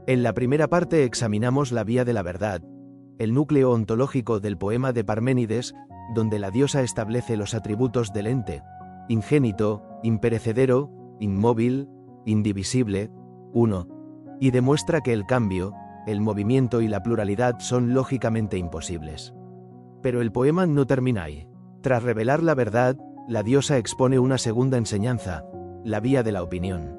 En la primera parte examinamos la vía de la verdad, el núcleo ontológico del poema de Parménides, donde la diosa establece los atributos del ente: ingénito, imperecedero, inmóvil, indivisible, uno, y demuestra que el cambio, el movimiento y la pluralidad son lógicamente imposibles. Pero el poema no termina ahí. Tras revelar la verdad, la diosa expone una segunda enseñanza, la vía de la opinión.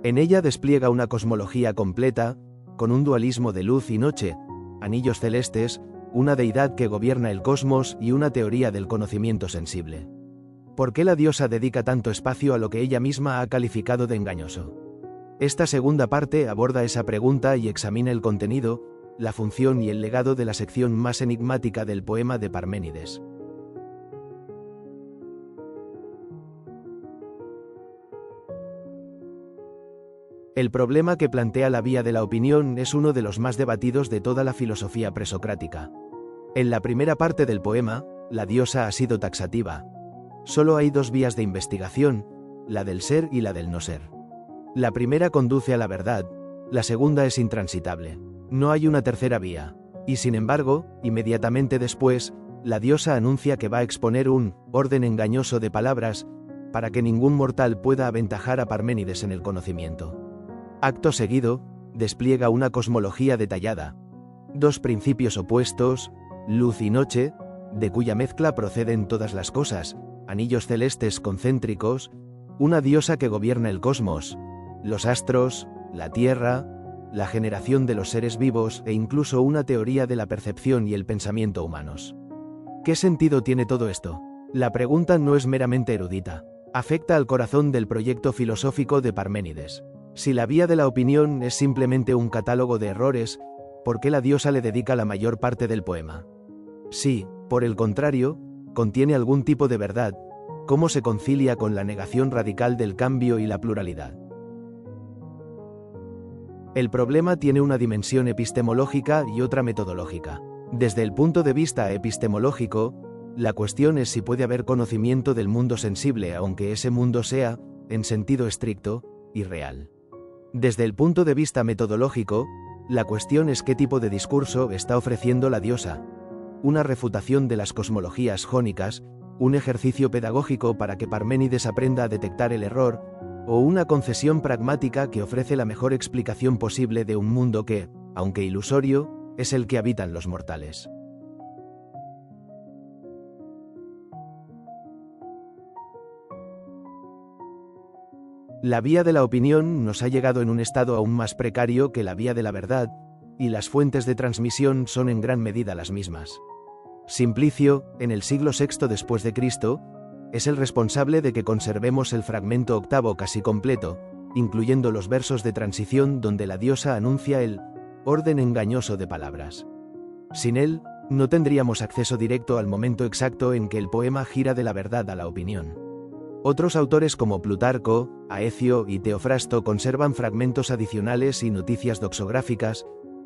En ella despliega una cosmología completa, con un dualismo de luz y noche, anillos celestes, una deidad que gobierna el cosmos y una teoría del conocimiento sensible. ¿Por qué la diosa dedica tanto espacio a lo que ella misma ha calificado de engañoso? Esta segunda parte aborda esa pregunta y examina el contenido, la función y el legado de la sección más enigmática del poema de Parménides. El problema que plantea la vía de la opinión es uno de los más debatidos de toda la filosofía presocrática. En la primera parte del poema, la diosa ha sido taxativa. Solo hay dos vías de investigación, la del ser y la del no ser. La primera conduce a la verdad, la segunda es intransitable. No hay una tercera vía. Y sin embargo, inmediatamente después, la diosa anuncia que va a exponer un orden engañoso de palabras, para que ningún mortal pueda aventajar a Parménides en el conocimiento. Acto seguido, despliega una cosmología detallada. Dos principios opuestos, luz y noche, de cuya mezcla proceden todas las cosas, anillos celestes concéntricos, una diosa que gobierna el cosmos, los astros, la tierra, la generación de los seres vivos e incluso una teoría de la percepción y el pensamiento humanos. ¿Qué sentido tiene todo esto? La pregunta no es meramente erudita. Afecta al corazón del proyecto filosófico de Parménides. Si la vía de la opinión es simplemente un catálogo de errores, ¿por qué la diosa le dedica la mayor parte del poema? Si, por el contrario, contiene algún tipo de verdad, ¿cómo se concilia con la negación radical del cambio y la pluralidad? El problema tiene una dimensión epistemológica y otra metodológica. Desde el punto de vista epistemológico, la cuestión es si puede haber conocimiento del mundo sensible aunque ese mundo sea, en sentido estricto, irreal. Desde el punto de vista metodológico, la cuestión es qué tipo de discurso está ofreciendo la diosa. Una refutación de las cosmologías jónicas, un ejercicio pedagógico para que Parménides aprenda a detectar el error, o una concesión pragmática que ofrece la mejor explicación posible de un mundo que, aunque ilusorio, es el que habitan los mortales. La vía de la opinión nos ha llegado en un estado aún más precario que la vía de la verdad, y las fuentes de transmisión son en gran medida las mismas. Simplicio, en el siglo VI después de Cristo, es el responsable de que conservemos el fragmento octavo casi completo, incluyendo los versos de transición donde la diosa anuncia el orden engañoso de palabras. Sin él, no tendríamos acceso directo al momento exacto en que el poema gira de la verdad a la opinión. Otros autores como Plutarco, Aecio y Teofrasto conservan fragmentos adicionales y noticias doxográficas,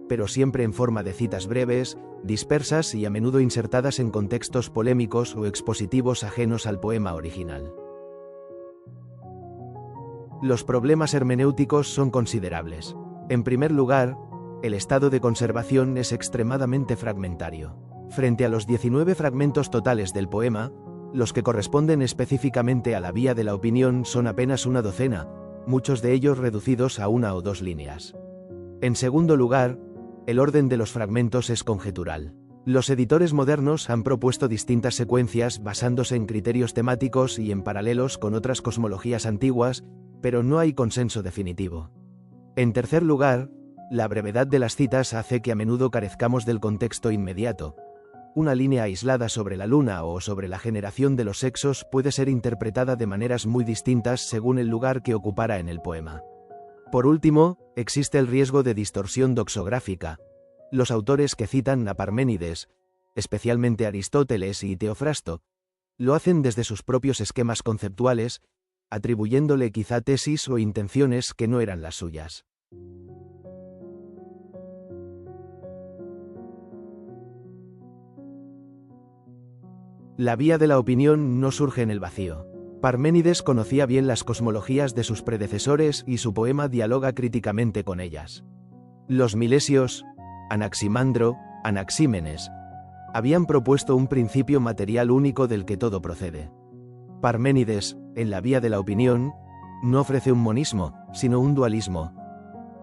pero siempre en forma de citas breves, dispersas y a menudo insertadas en contextos polémicos o expositivos ajenos al poema original. Los problemas hermenéuticos son considerables. En primer lugar, el estado de conservación es extremadamente fragmentario. Frente a los 19 fragmentos totales del poema, los que corresponden específicamente a la vía de la opinión son apenas una docena, muchos de ellos reducidos a una o dos líneas. En segundo lugar, el orden de los fragmentos es conjetural. Los editores modernos han propuesto distintas secuencias basándose en criterios temáticos y en paralelos con otras cosmologías antiguas, pero no hay consenso definitivo. En tercer lugar, la brevedad de las citas hace que a menudo carezcamos del contexto inmediato. Una línea aislada sobre la luna o sobre la generación de los sexos puede ser interpretada de maneras muy distintas según el lugar que ocupara en el poema. Por último, existe el riesgo de distorsión doxográfica. Los autores que citan a Parménides, especialmente Aristóteles y Teofrasto, lo hacen desde sus propios esquemas conceptuales, atribuyéndole quizá tesis o intenciones que no eran las suyas. La vía de la opinión no surge en el vacío. Parménides conocía bien las cosmologías de sus predecesores y su poema dialoga críticamente con ellas. Los milesios, Anaximandro, Anaxímenes, habían propuesto un principio material único del que todo procede. Parménides, en la vía de la opinión, no ofrece un monismo, sino un dualismo.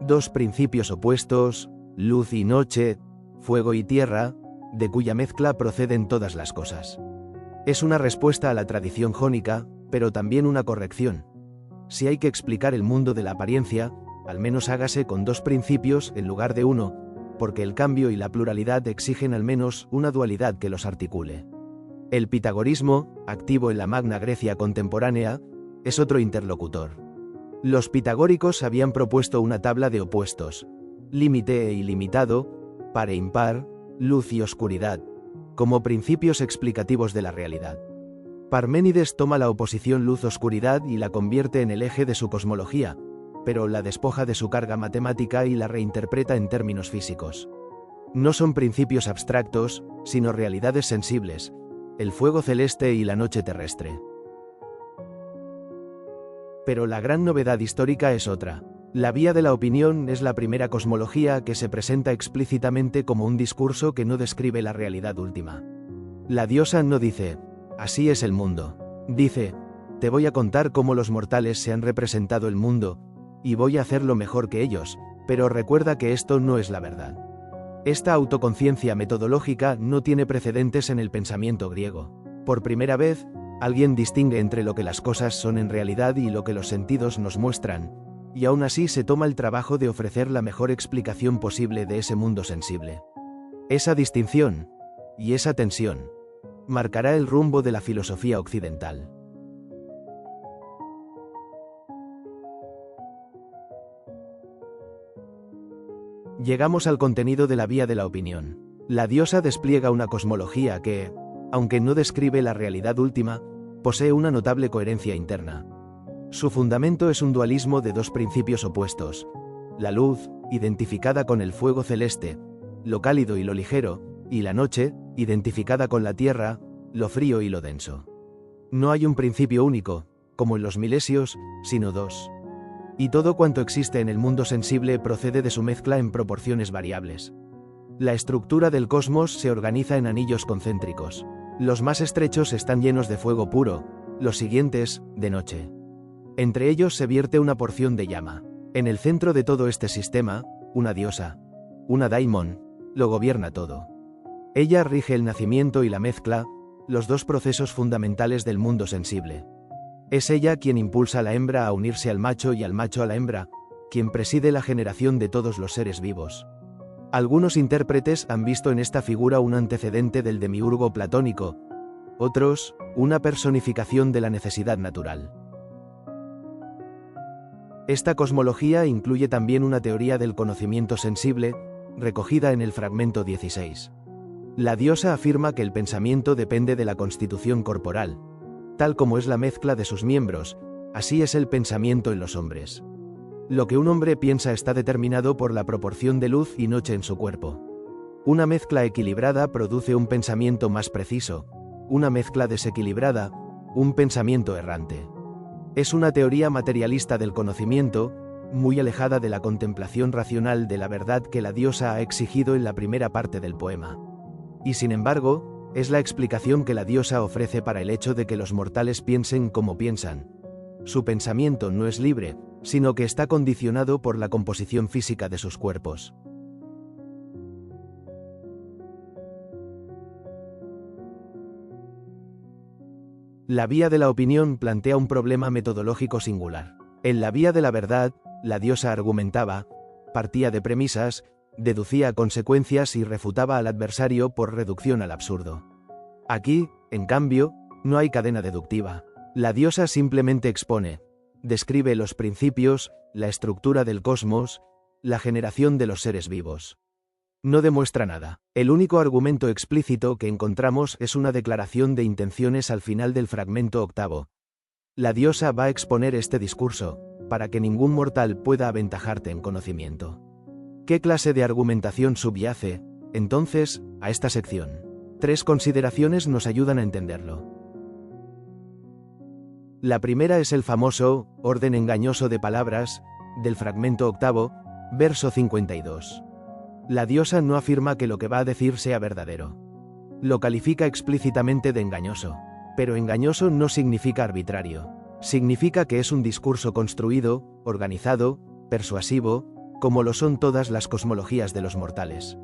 Dos principios opuestos, luz y noche, fuego y tierra, de cuya mezcla proceden todas las cosas. Es una respuesta a la tradición jónica, pero también una corrección. Si hay que explicar el mundo de la apariencia, al menos hágase con dos principios en lugar de uno, porque el cambio y la pluralidad exigen al menos una dualidad que los articule. El pitagorismo, activo en la Magna Grecia contemporánea, es otro interlocutor. Los pitagóricos habían propuesto una tabla de opuestos, límite e ilimitado, par e impar, luz y oscuridad, como principios explicativos de la realidad. Parménides toma la oposición luz-oscuridad y la convierte en el eje de su cosmología, pero la despoja de su carga matemática y la reinterpreta en términos físicos. No son principios abstractos, sino realidades sensibles, el fuego celeste y la noche terrestre. Pero la gran novedad histórica es otra. La vía de la opinión es la primera cosmología que se presenta explícitamente como un discurso que no describe la realidad última. La diosa no dice, así es el mundo. Dice, te voy a contar cómo los mortales se han representado el mundo, y voy a hacerlo mejor que ellos, pero recuerda que esto no es la verdad. Esta autoconciencia metodológica no tiene precedentes en el pensamiento griego. Por primera vez, alguien distingue entre lo que las cosas son en realidad y lo que los sentidos nos muestran, y aún así se toma el trabajo de ofrecer la mejor explicación posible de ese mundo sensible. Esa distinción, y esa tensión, marcará el rumbo de la filosofía occidental. Llegamos al contenido de la vía de la opinión. La diosa despliega una cosmología que, aunque no describe la realidad última, posee una notable coherencia interna. Su fundamento es un dualismo de dos principios opuestos: la luz, identificada con el fuego celeste, lo cálido y lo ligero, y la noche, identificada con la tierra, lo frío y lo denso. No hay un principio único, como en los milesios, sino dos. Y todo cuanto existe en el mundo sensible procede de su mezcla en proporciones variables. La estructura del cosmos se organiza en anillos concéntricos. Los más estrechos están llenos de fuego puro, los siguientes, de noche. Entre ellos se vierte una porción de llama. En el centro de todo este sistema, una diosa, una daimon, lo gobierna todo. Ella rige el nacimiento y la mezcla, los dos procesos fundamentales del mundo sensible. Es ella quien impulsa a la hembra a unirse al macho y al macho a la hembra, quien preside la generación de todos los seres vivos. Algunos intérpretes han visto en esta figura un antecedente del demiurgo platónico, otros, una personificación de la necesidad natural. Esta cosmología incluye también una teoría del conocimiento sensible, recogida en el fragmento 16. La diosa afirma que el pensamiento depende de la constitución corporal. Tal como es la mezcla de sus miembros, así es el pensamiento en los hombres. Lo que un hombre piensa está determinado por la proporción de luz y noche en su cuerpo. Una mezcla equilibrada produce un pensamiento más preciso, una mezcla desequilibrada, un pensamiento errante. Es una teoría materialista del conocimiento, muy alejada de la contemplación racional de la verdad que la diosa ha exigido en la primera parte del poema. Y sin embargo, es la explicación que la diosa ofrece para el hecho de que los mortales piensen como piensan. Su pensamiento no es libre, sino que está condicionado por la composición física de sus cuerpos. La vía de la opinión plantea un problema metodológico singular. En la vía de la verdad, la diosa argumentaba, partía de premisas, deducía consecuencias y refutaba al adversario por reducción al absurdo. Aquí, en cambio, no hay cadena deductiva. La diosa simplemente expone, describe los principios, la estructura del cosmos, la generación de los seres vivos. No demuestra nada. El único argumento explícito que encontramos es una declaración de intenciones al final del fragmento octavo. La diosa va a exponer este discurso, para que ningún mortal pueda aventajarte en conocimiento. ¿Qué clase de argumentación subyace, entonces, a esta sección? 3 consideraciones nos ayudan a entenderlo. La primera es el famoso orden engañoso de palabras del fragmento octavo, Verso 52. La diosa no afirma que lo que va a decir sea verdadero. Lo califica explícitamente de engañoso. Pero engañoso no significa arbitrario. Significa que es un discurso construido, organizado, persuasivo, como lo son todas las cosmologías de los mortales.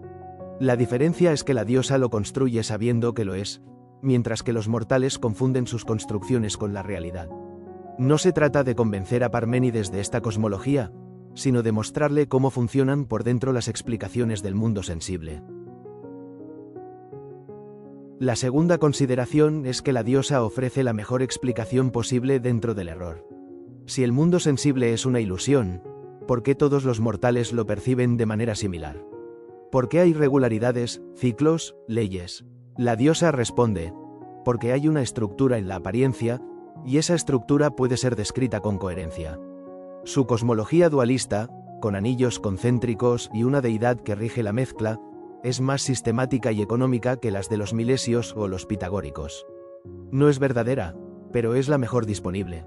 La diferencia es que la diosa lo construye sabiendo que lo es, mientras que los mortales confunden sus construcciones con la realidad. No se trata de convencer a Parménides de esta cosmología, sino de mostrarle cómo funcionan por dentro las explicaciones del mundo sensible. La segunda consideración es que la diosa ofrece la mejor explicación posible dentro del error. Si el mundo sensible es una ilusión, ¿por qué todos los mortales lo perciben de manera similar? ¿Por qué hay regularidades, ciclos, leyes? La diosa responde, porque hay una estructura en la apariencia, y esa estructura puede ser descrita con coherencia. Su cosmología dualista, con anillos concéntricos y una deidad que rige la mezcla, es más sistemática y económica que las de los milesios o los pitagóricos. No es verdadera, pero es la mejor disponible.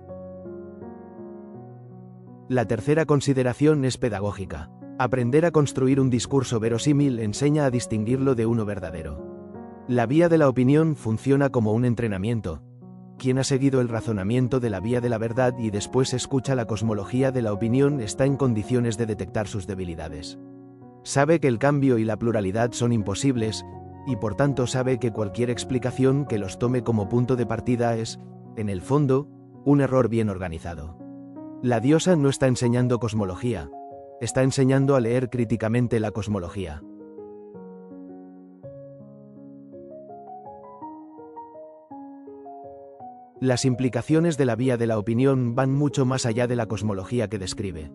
La tercera consideración es pedagógica. Aprender a construir un discurso verosímil enseña a distinguirlo de uno verdadero. La vía de la opinión funciona como un entrenamiento. Quien ha seguido el razonamiento de la vía de la verdad y después escucha la cosmología de la opinión está en condiciones de detectar sus debilidades. Sabe que el cambio y la pluralidad son imposibles, y por tanto sabe que cualquier explicación que los tome como punto de partida es, en el fondo, un error bien organizado. La diosa no está enseñando cosmología, está enseñando a leer críticamente la cosmología. Las implicaciones de la vía de la opinión van mucho más allá de la cosmología que describe.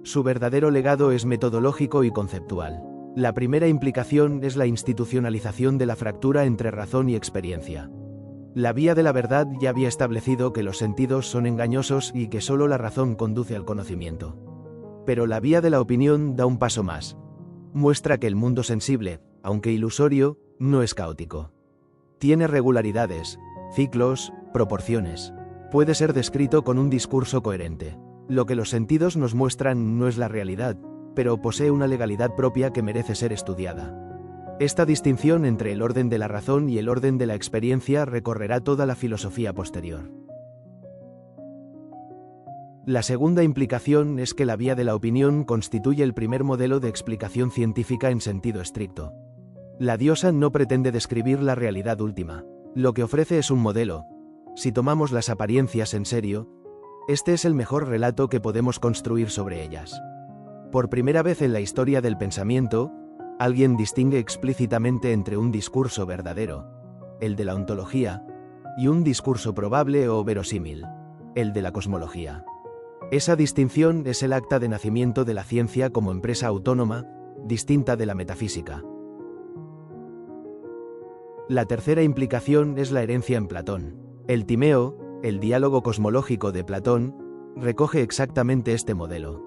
Su verdadero legado es metodológico y conceptual. La primera implicación es la institucionalización de la fractura entre razón y experiencia. La vía de la verdad ya había establecido que los sentidos son engañosos y que solo la razón conduce al conocimiento. Pero la vía de la opinión da un paso más. Muestra que el mundo sensible, aunque ilusorio, no es caótico. Tiene regularidades, ciclos, proporciones. Puede ser descrito con un discurso coherente. Lo que los sentidos nos muestran no es la realidad, pero posee una legalidad propia que merece ser estudiada. Esta distinción entre el orden de la razón y el orden de la experiencia recorrerá toda la filosofía posterior. La segunda implicación es que la vía de la opinión constituye el primer modelo de explicación científica en sentido estricto. La diosa no pretende describir la realidad última. Lo que ofrece es un modelo. Si tomamos las apariencias en serio, este es el mejor relato que podemos construir sobre ellas. Por primera vez en la historia del pensamiento, alguien distingue explícitamente entre un discurso verdadero, el de la ontología, y un discurso probable o verosímil, el de la cosmología. Esa distinción es el acta de nacimiento de la ciencia como empresa autónoma, distinta de la metafísica. La tercera implicación es la herencia en Platón. El Timeo, el diálogo cosmológico de Platón, recoge exactamente este modelo.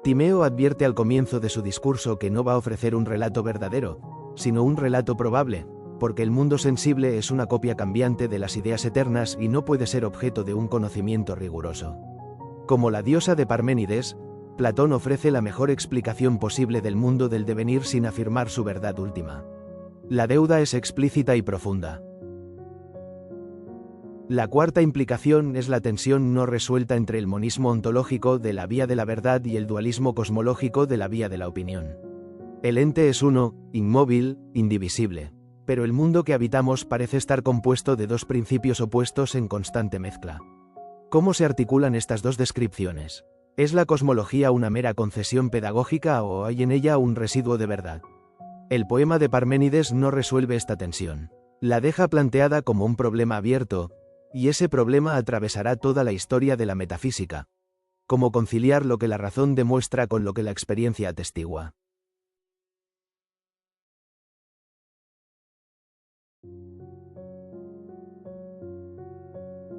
Timeo advierte al comienzo de su discurso que no va a ofrecer un relato verdadero, sino un relato probable, porque el mundo sensible es una copia cambiante de las ideas eternas y no puede ser objeto de un conocimiento riguroso. Como la diosa de Parménides, Platón ofrece la mejor explicación posible del mundo del devenir sin afirmar su verdad última. La deuda es explícita y profunda. La cuarta implicación es la tensión no resuelta entre el monismo ontológico de la vía de la verdad y el dualismo cosmológico de la vía de la opinión. El ente es uno, inmóvil, indivisible, pero el mundo que habitamos parece estar compuesto de dos principios opuestos en constante mezcla. ¿Cómo se articulan estas dos descripciones? ¿Es la cosmología una mera concesión pedagógica o hay en ella un residuo de verdad? El poema de Parménides no resuelve esta tensión. La deja planteada como un problema abierto, y ese problema atravesará toda la historia de la metafísica. Cómo conciliar lo que la razón demuestra con lo que la experiencia atestigua.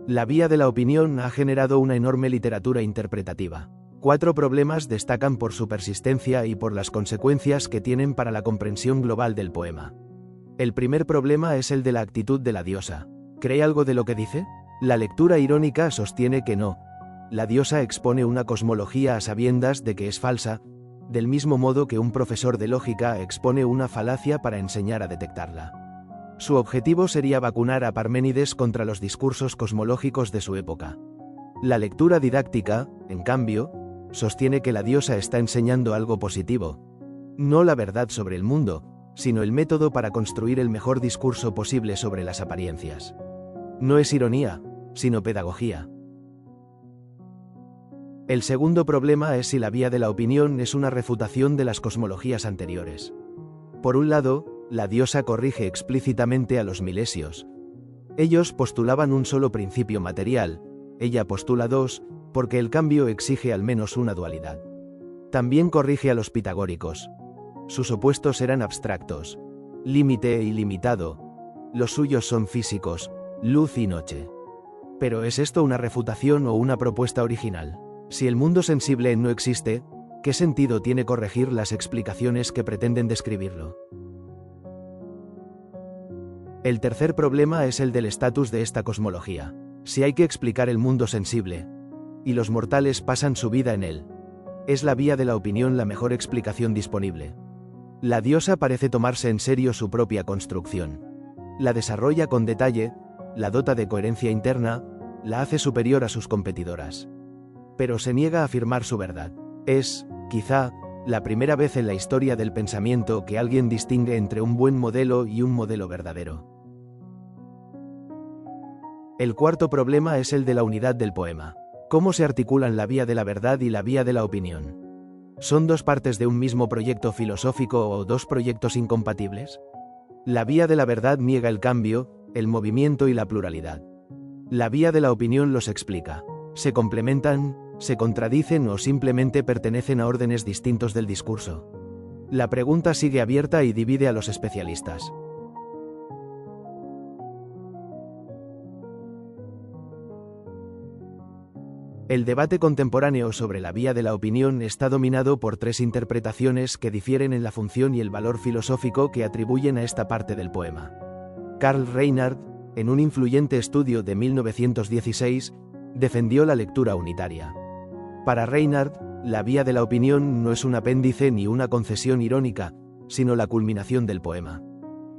La vía de la opinión ha generado una enorme literatura interpretativa. 4 problemas destacan por su persistencia y por las consecuencias que tienen para la comprensión global del poema. El primer problema es el de la actitud de la diosa. ¿Cree algo de lo que dice? La lectura irónica sostiene que no. La diosa expone una cosmología a sabiendas de que es falsa, del mismo modo que un profesor de lógica expone una falacia para enseñar a detectarla. Su objetivo sería vacunar a Parménides contra los discursos cosmológicos de su época. La lectura didáctica, en cambio, sostiene que la diosa está enseñando algo positivo. No la verdad sobre el mundo, sino el método para construir el mejor discurso posible sobre las apariencias. No es ironía, sino pedagogía. El segundo problema es si la vía de la opinión es una refutación de las cosmologías anteriores. Por un lado, la diosa corrige explícitamente a los milesios. Ellos postulaban un solo principio material, ella postula dos, porque el cambio exige al menos una dualidad. También corrige a los pitagóricos. Sus opuestos eran abstractos, límite e ilimitado. Los suyos son físicos, luz y noche. Pero ¿es esto una refutación o una propuesta original? Si el mundo sensible no existe, ¿qué sentido tiene corregir las explicaciones que pretenden describirlo? El tercer problema es el del estatus de esta cosmología. Si hay que explicar el mundo sensible, y los mortales pasan su vida en él, ¿es la vía de la opinión la mejor explicación disponible? La diosa parece tomarse en serio su propia construcción. La desarrolla con detalle, la dota de coherencia interna, la hace superior a sus competidoras. Pero se niega a afirmar su verdad. Es, quizá, la primera vez en la historia del pensamiento que alguien distingue entre un buen modelo y un modelo verdadero. El cuarto problema es el de la unidad del poema. ¿Cómo se articulan la vía de la verdad y la vía de la opinión? ¿Son dos partes de un mismo proyecto filosófico o dos proyectos incompatibles? La vía de la verdad niega el cambio, el movimiento y la pluralidad. La vía de la opinión los explica. ¿Se complementan, se contradicen o simplemente pertenecen a órdenes distintos del discurso? La pregunta sigue abierta y divide a los especialistas. El debate contemporáneo sobre la vía de la opinión está dominado por tres interpretaciones que difieren en la función y el valor filosófico que atribuyen a esta parte del poema. Karl Reinhardt, en un influyente estudio de 1916, defendió la lectura unitaria. Para Reinhardt, la vía de la opinión no es un apéndice ni una concesión irónica, sino la culminación del poema.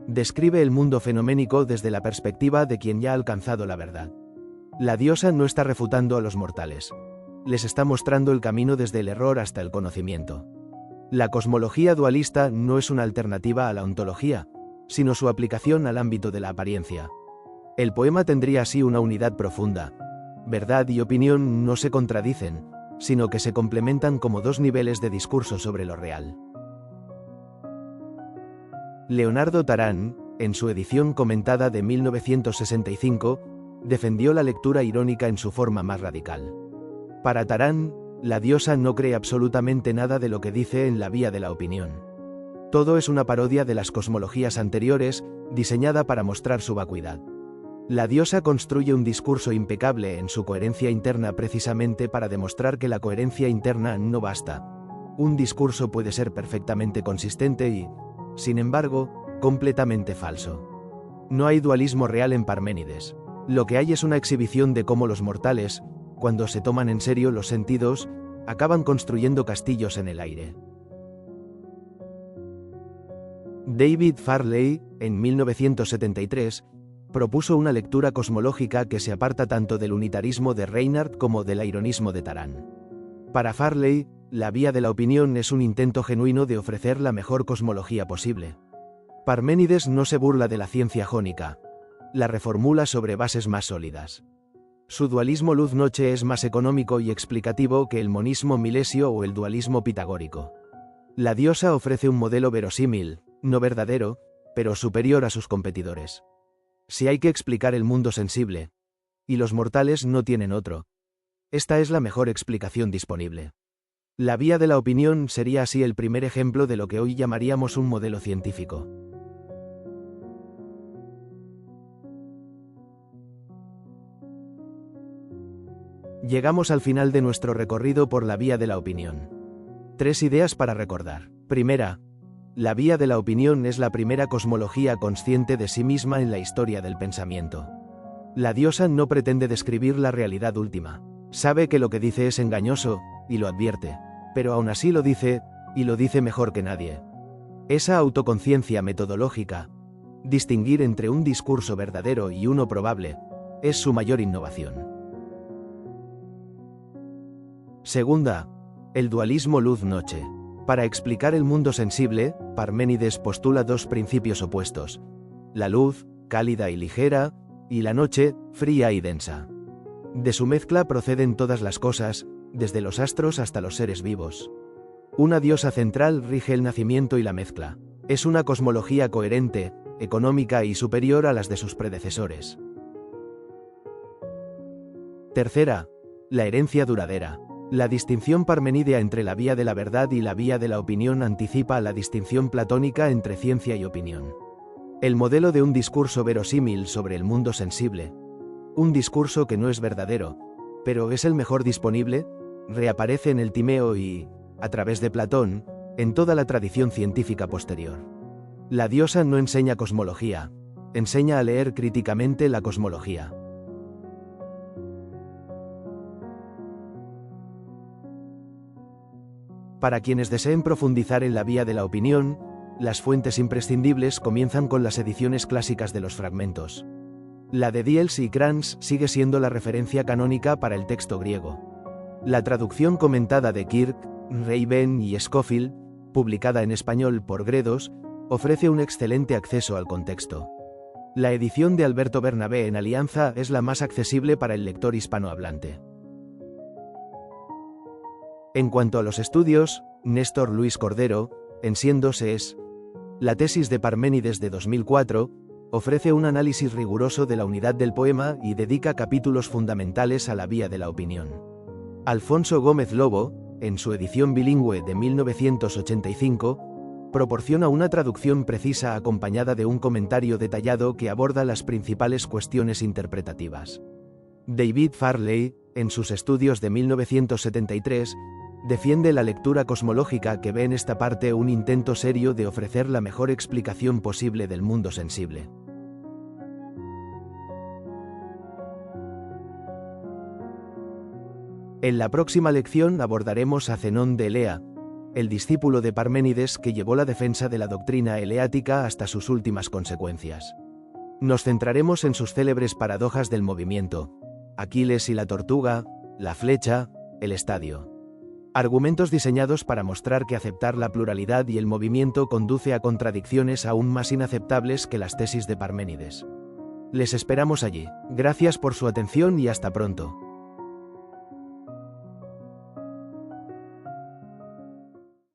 Describe el mundo fenoménico desde la perspectiva de quien ya ha alcanzado la verdad. La diosa no está refutando a los mortales. Les está mostrando el camino desde el error hasta el conocimiento. La cosmología dualista no es una alternativa a la ontología, sino su aplicación al ámbito de la apariencia. El poema tendría así una unidad profunda. Verdad y opinión no se contradicen, sino que se complementan como dos niveles de discurso sobre lo real. Leonardo Tarán, en su edición comentada de 1965, defendió la lectura irónica en su forma más radical. Para Tarán, la diosa no cree absolutamente nada de lo que dice en la vía de la opinión. Todo es una parodia de las cosmologías anteriores, diseñada para mostrar su vacuidad. La diosa construye un discurso impecable en su coherencia interna precisamente para demostrar que la coherencia interna no basta. Un discurso puede ser perfectamente consistente y, sin embargo, completamente falso. No hay dualismo real en Parménides. Lo que hay es una exhibición de cómo los mortales, cuando se toman en serio los sentidos, acaban construyendo castillos en el aire. David Farley, en 1973, propuso una lectura cosmológica que se aparta tanto del unitarismo de Reinhardt como del ironismo de Tarán. Para Farley, la vía de la opinión es un intento genuino de ofrecer la mejor cosmología posible. Parménides no se burla de la ciencia jónica, la reformula sobre bases más sólidas. Su dualismo luz-noche es más económico y explicativo que el monismo milesio o el dualismo pitagórico. La diosa ofrece un modelo verosímil, no verdadero, pero superior a sus competidores. Si hay que explicar el mundo sensible, y los mortales no tienen otro, esta es la mejor explicación disponible. La vía de la opinión sería así el primer ejemplo de lo que hoy llamaríamos un modelo científico. Llegamos al final de nuestro recorrido por la vía de la opinión. 3 ideas para recordar. Primera, la vía de la opinión es la primera cosmología consciente de sí misma en la historia del pensamiento. La diosa no pretende describir la realidad última. Sabe que lo que dice es engañoso, y lo advierte, pero aún así lo dice, y lo dice mejor que nadie. Esa autoconciencia metodológica, distinguir entre un discurso verdadero y uno probable, es su mayor innovación. Segunda, el dualismo luz-noche. Para explicar el mundo sensible, Parménides postula dos principios opuestos: la luz, cálida y ligera, y la noche, fría y densa. De su mezcla proceden todas las cosas, desde los astros hasta los seres vivos. Una diosa central rige el nacimiento y la mezcla. Es una cosmología coherente, económica y superior a las de sus predecesores. Tercera, la herencia duradera. La distinción parmenidea entre la vía de la verdad y la vía de la opinión anticipa la distinción platónica entre ciencia y opinión. El modelo de un discurso verosímil sobre el mundo sensible, un discurso que no es verdadero, pero es el mejor disponible, reaparece en el Timeo y, a través de Platón, en toda la tradición científica posterior. La diosa no enseña cosmología, enseña a leer críticamente la cosmología. Para quienes deseen profundizar en la vía de la opinión, las fuentes imprescindibles comienzan con las ediciones clásicas de los fragmentos. La de Diels y Krans sigue siendo la referencia canónica para el texto griego. La traducción comentada de Kirk, Reiben y Scofield, publicada en español por Gredos, ofrece un excelente acceso al contexto. La edición de Alberto Bernabé en Alianza es la más accesible para el lector hispanohablante. En cuanto a los estudios, Néstor Luis Cordero, en Siendo es, la tesis de Parménides de 2004, ofrece un análisis riguroso de la unidad del poema y dedica capítulos fundamentales a la vía de la opinión. Alfonso Gómez Lobo, en su edición bilingüe de 1985, proporciona una traducción precisa acompañada de un comentario detallado que aborda las principales cuestiones interpretativas. David Farley, en sus estudios de 1973, defiende la lectura cosmológica que ve en esta parte un intento serio de ofrecer la mejor explicación posible del mundo sensible. En la próxima lección abordaremos a Zenón de Elea, el discípulo de Parménides que llevó la defensa de la doctrina eleática hasta sus últimas consecuencias. Nos centraremos en sus célebres paradojas del movimiento: Aquiles y la tortuga, la flecha, el estadio. Argumentos diseñados para mostrar que aceptar la pluralidad y el movimiento conduce a contradicciones aún más inaceptables que las tesis de Parménides. Les esperamos allí. Gracias por su atención y hasta pronto.